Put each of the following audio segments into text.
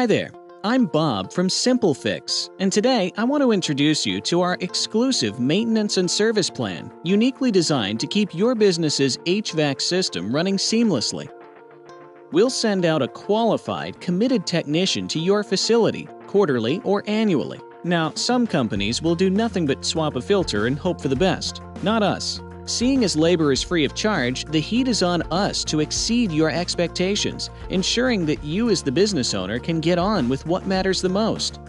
Hi there, I'm Bob from Simple Fix, and today I want to introduce you to our exclusive maintenance and service plan, uniquely designed to keep your business's HVAC system running seamlessly. We'll send out a qualified, committed technician to your facility, quarterly or annually. Now, some companies will do nothing but swap a filter and hope for the best. Not us. Seeing as labor is free of charge, the heat is on us to exceed your expectations, ensuring that you as the business owner can get on with what matters the most.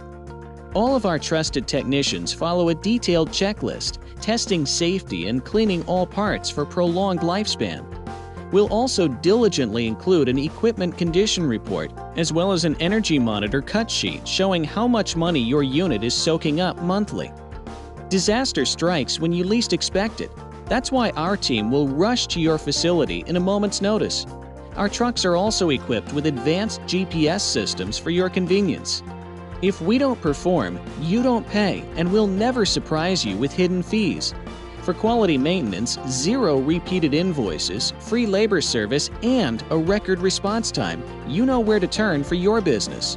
All of our trusted technicians follow a detailed checklist, testing safety and cleaning all parts for prolonged lifespan. We'll also diligently include an equipment condition report, as well as an energy monitor cut sheet showing how much money your unit is soaking up monthly. Disaster strikes when you least expect it. That's why our team will rush to your facility in a moment's notice. Our trucks are also equipped with advanced GPS systems for your convenience. If we don't perform, you don't pay, and we'll never surprise you with hidden fees. For quality maintenance, 0 repeated invoices, free labor service, and a record response time, you know where to turn for your business.